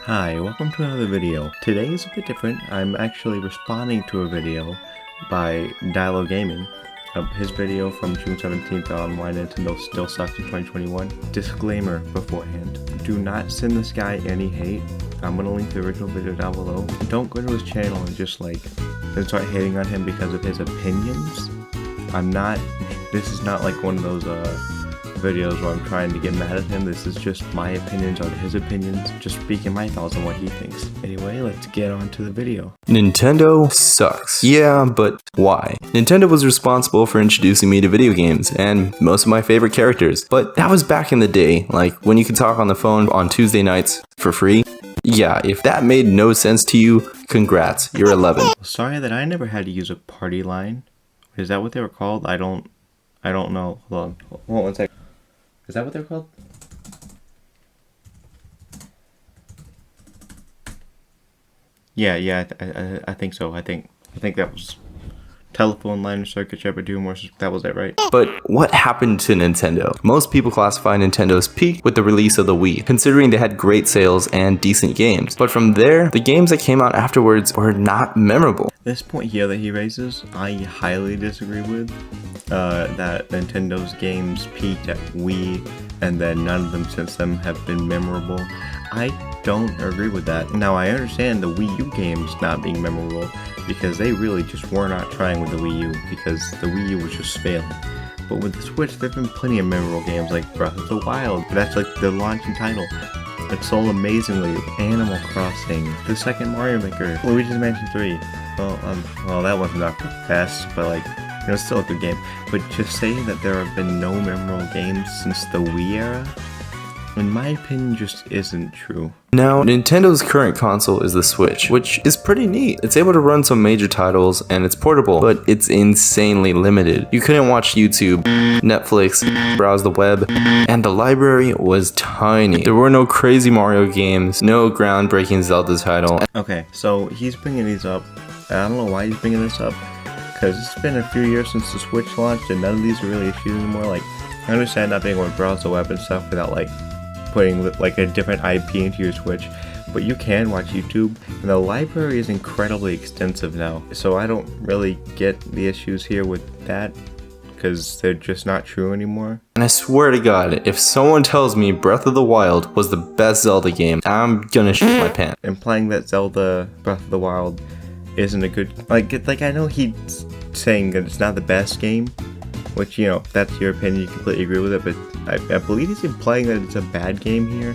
Hi, welcome to another video. Today is a bit different. I'm actually responding to a video by Dylo Gaming. His video from June 17th on why Nintendo still sucks in 2021. Disclaimer beforehand. Do not send this guy any hate. I'm gonna link the original video down below. Don't go to his channel and just then start hating on him because of his opinions. This is not like one of those videos where I'm trying to get mad at him. This is just my opinions on his opinions, just speaking my thoughts on what he thinks. Anyway, let's get on to the video. Nintendo sucks. Yeah, but why? Nintendo was responsible for introducing me to video games and most of my favorite characters, but that was back in the day, like when you could talk on the phone on Tuesday nights for free. Yeah, if that made no sense to you, congrats, you're 11. Sorry that I never had to use a party line. Is that what they were called? I don't know. Hold on one second. Is that what they're called? Yeah, I think so. I think that was telephone line or circuit shepherd doom, or that was it, right? But what happened to Nintendo? Most people classify Nintendo's peak with the release of the Wii, considering they had great sales and decent games. But from there, the games that came out afterwards were not memorable. This point here that he raises, I highly disagree with. That Nintendo's games peaked at Wii, and then none of them since then have been memorable. I don't agree with that. Now, I understand the Wii U games not being memorable, because they really just were not trying with the Wii U, because the Wii U was just failing. But with the Switch, there have been plenty of memorable games like Breath of the Wild. That's like the launching title. It sold amazingly. Animal Crossing, the second Mario Maker, Luigi's Mansion 3. Well, that one's not the best, but it's still a good game. But to say that there have been no memorable games since the Wii era, in my opinion, just isn't true. Now, Nintendo's current console is the Switch, which is pretty neat. It's able to run some major titles, and it's portable, but it's insanely limited. You couldn't watch YouTube, Netflix, browse the web, and the library was tiny. There were no crazy Mario games, no groundbreaking Zelda title. Okay, so he's bringing these up. I don't know why he's bringing this up, because it's been a few years since the Switch launched, and none of these are really issues anymore. I understand not being able to browse the web and stuff without putting a different IP into your Switch, but you can watch YouTube, and the library is incredibly extensive now, so I don't really get the issues here with that, because they're just not true anymore. And I swear to God, if someone tells me Breath of the Wild was the best Zelda game, I'm gonna shit my pants. Implying that Zelda Breath of the Wild isn't a good, I know he's saying that it's not the best game, which, if that's your opinion, you completely agree with it, but I believe he's implying that it's a bad game here,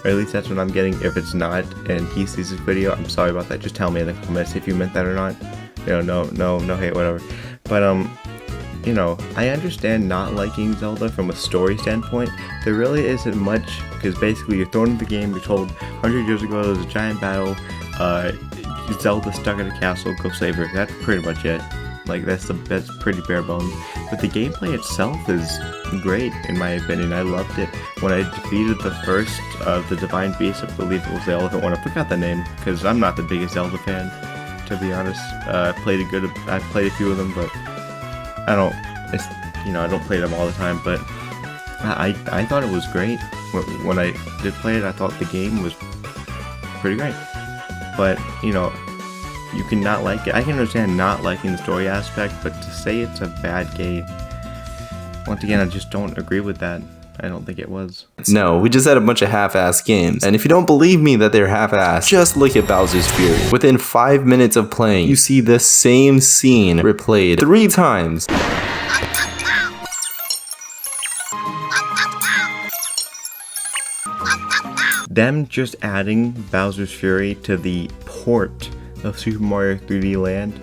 or at least that's what I'm getting. If it's not, and he sees this video, I'm sorry about that. Just tell me in the comments if you meant that or not. No hate, whatever. But I understand not liking Zelda from a story standpoint. There really isn't much, because basically you're thrown into the game, you're told 100 years ago there was a giant battle, Zelda stuck in a castle, go save her. That's pretty much it. That's pretty bare bones. But the gameplay itself is great, in my opinion. I loved it. When I defeated the first of the Divine Beasts, I believe it was the Elephant one. I forgot the name, because I'm not the biggest Zelda fan, to be honest. I played a few of them, but I don't play them all the time. But I thought it was great. When I did play it, I thought the game was pretty great. But, you can not like it. I can understand not liking the story aspect, but to say it's a bad game, once again, I just don't agree with that. I don't think it was. No, we just had a bunch of half-assed games. And if you don't believe me that they're half-assed, just look at Bowser's Fury. Within 5 minutes of playing, you see the same scene replayed 3 times. Them just adding Bowser's Fury to the port of Super Mario 3D Land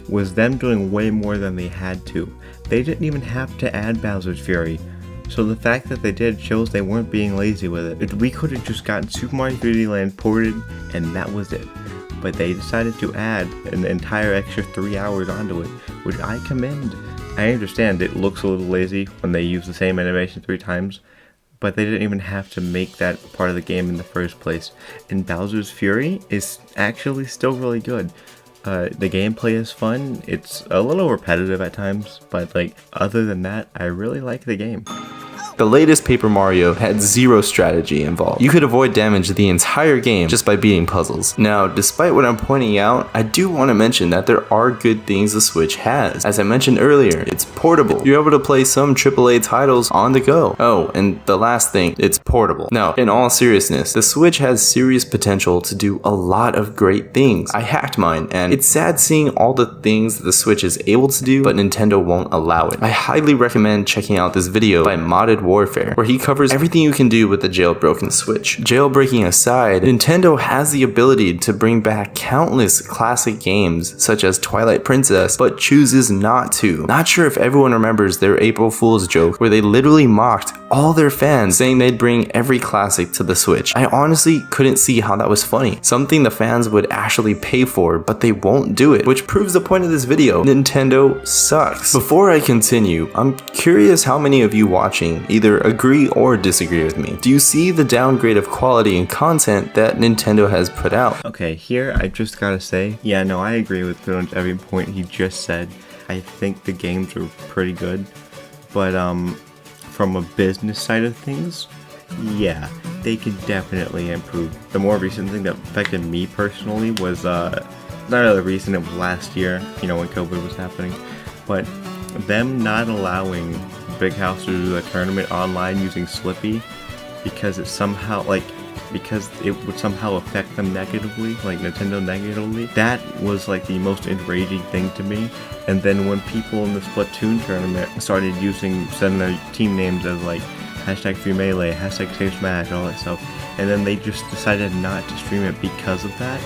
was them doing way more than they had to. They didn't even have to add Bowser's Fury. So the fact that they did shows they weren't being lazy with it. We could have just gotten Super Mario 3D Land ported and that was it. But they decided to add an entire extra 3 hours onto it, which I commend. I understand it looks a little lazy when they use the same animation 3 times, but they didn't even have to make that part of the game in the first place. And Bowser's Fury is actually still really good. The gameplay is fun. It's a little repetitive at times, but other than that, I really like the game. The latest Paper Mario had zero strategy involved. You could avoid damage the entire game just by beating puzzles. Now, despite what I'm pointing out, I do want to mention that there are good things the Switch has. As I mentioned earlier, it's portable. You're able to play some AAA titles on the go. Oh, and the last thing, it's portable. Now, in all seriousness, the Switch has serious potential to do a lot of great things. I hacked mine, and it's sad seeing all the things that the Switch is able to do, but Nintendo won't allow it. I highly recommend checking out this video by Modded Warfare, where he covers everything you can do with the jailbroken Switch. Jailbreaking aside, Nintendo has the ability to bring back countless classic games, such as Twilight Princess, but chooses not to. Not sure if everyone remembers their April Fool's joke, where they literally mocked all their fans, saying they'd bring every classic to the Switch. I honestly couldn't see how that was funny. Something the fans would actually pay for, but they won't do it, which proves the point of this video. Nintendo sucks. Before I continue, I'm curious how many of you watching either agree or disagree with me. Do you see the downgrade of quality and content that Nintendo has put out? Okay, here I just gotta say, yeah, no, I agree with pretty much every point he just said. I think the games are pretty good, but from a business side of things, yeah, they could definitely improve. The more recent thing that affected me personally was not really recent, it was last year, you know, when COVID was happening, but them not allowing Big House to do a tournament online using Slippy because it somehow, because it would somehow affect them negatively, like Nintendo negatively. That was like the most enraging thing to me. And then when people in the Splatoon tournament started sending their team names as like hashtag Free Melee, hashtag Save Smash, all that stuff, and then they just decided not to stream it because of that.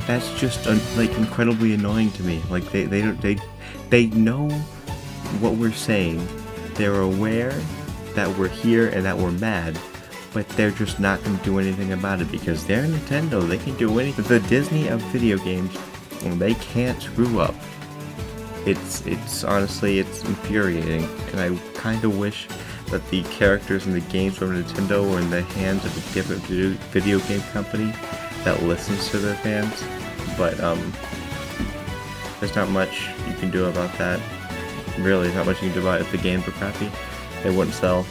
That's just like incredibly annoying to me. Like they know what we're saying. They're aware that we're here and that we're mad, but they're just not going to do anything about it because they're Nintendo. They can do anything. The Disney of video games, they can't screw up. It's honestly, it's infuriating, and I kind of wish that the characters in the games from Nintendo were in the hands of a different video game company that listens to their fans, but there's not much you can do about that. Really, there's not much you can do about it. If the games were crappy, they wouldn't sell.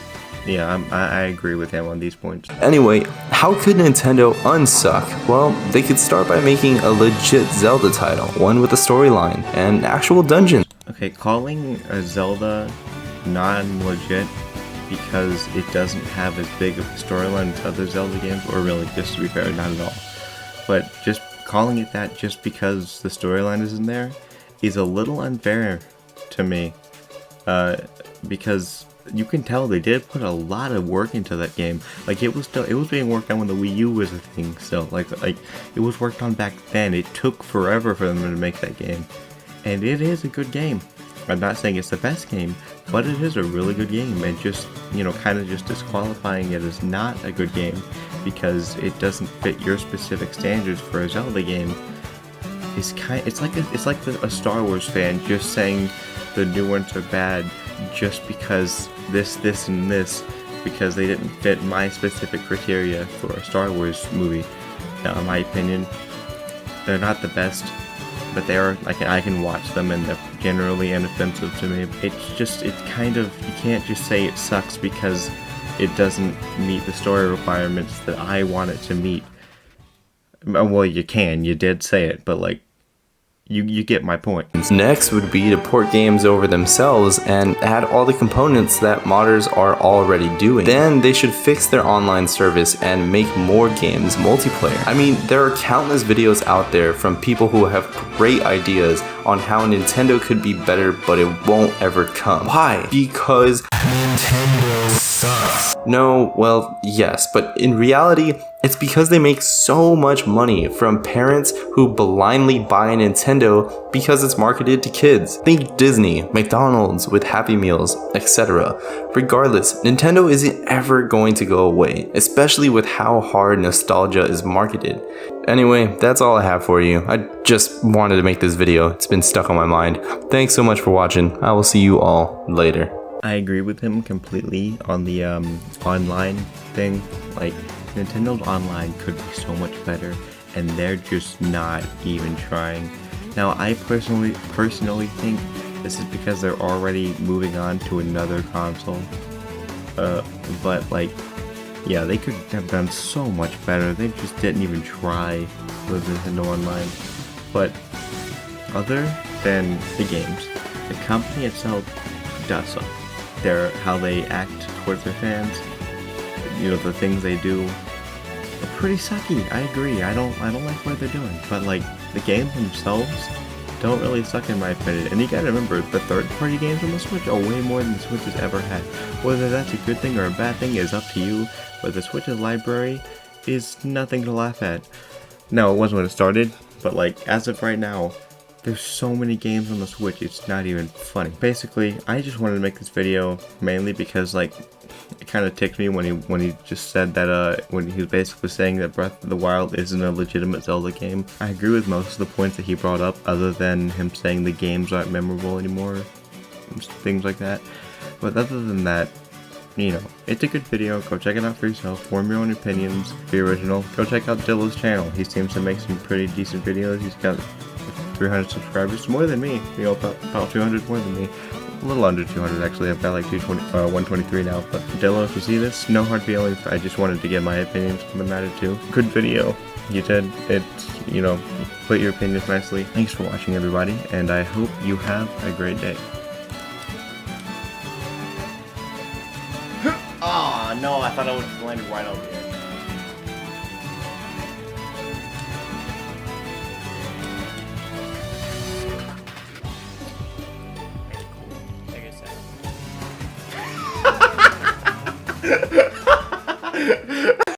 Yeah, I agree with him on these points. Anyway, how could Nintendo unsuck? Well, they could start by making a legit Zelda title, one with a storyline and actual dungeons. Okay, calling a Zelda non-legit because it doesn't have as big of a storyline as other Zelda games, or really, just to be fair, not at all. But just calling it that just because the storyline isn't there is a little unfair to me, because you can tell they did put a lot of work into that game. Like it was being worked on when the Wii U was a thing still. Like it was worked on back then. It took forever for them to make that game, and it is a good game. I'm not saying it's the best game, but it is a really good game, and just, you know, kind of just disqualifying it as not a good game because it doesn't fit your specific standards for a Zelda game is it's like a Star Wars fan just saying the new ones are bad just because this and this, because they didn't fit my specific criteria for a Star Wars movie. Now, in my opinion, they're not the best, but they are. I can watch them, and they're generally inoffensive to me. It's kind of, you can't just say it sucks because it doesn't meet the story requirements that I want it to meet. Well, you did say it, but like, you get my point. Next would be to port games over themselves and add all the components that modders are already doing. Then they should fix their online service and make more games multiplayer. I mean, there are countless videos out there from people who have great ideas on how Nintendo could be better, but it won't ever come. Why? Because Nintendo sucks. No, well, yes, but in reality, it's because they make so much money from parents who blindly buy Nintendo because it's marketed to kids. Think Disney, McDonald's with Happy Meals, etc. Regardless, Nintendo isn't ever going to go away, especially with how hard nostalgia is marketed. Anyway, that's all I have for you. I just wanted to make this video. It's been stuck on my mind. Thanks so much for watching. I will see you all later. I agree with him completely on the online thing. Like, Nintendo's online could be so much better, and they're just not even trying. Now, I personally think this is because they're already moving on to another console, But like, yeah, they could have done so much better. They just didn't even try with Nintendo Online. But other than the games, the company itself does suck. How they act towards their fans, you know, the things they do, are pretty sucky. I agree. I don't like what they're doing. But like, the games themselves don't really suck in my opinion. And you gotta remember, the third-party games on the Switch are way more than the Switch has ever had. Whether that's a good thing or a bad thing is up to you, but the Switch's library is nothing to laugh at. No, it wasn't when it started, but like, as of right now, there's so many games on the Switch, it's not even funny. Basically, I just wanted to make this video mainly because like, it kind of ticked me when he just said that when he was basically saying that Breath of the Wild isn't a legitimate Zelda game. I agree with most of the points that he brought up, other than him saying the games aren't memorable anymore, things like that. But other than that, you know, it's a good video. Go check it out for yourself. Form your own opinions. Be original. Go check out Dylo's channel. He seems to make some pretty decent videos. He's got 300 subscribers, more than me. You know, about 200 more than me. A little under 200 actually. I've got like 123 now. But Dylo, if you see this, no hard feelings. I just wanted to get my opinions on the matter too. Good video. You did it. You know, put your opinions nicely. Thanks for watching, everybody, and I hope you have a great day. Oh no! I thought I would just landed right over here. Take a second.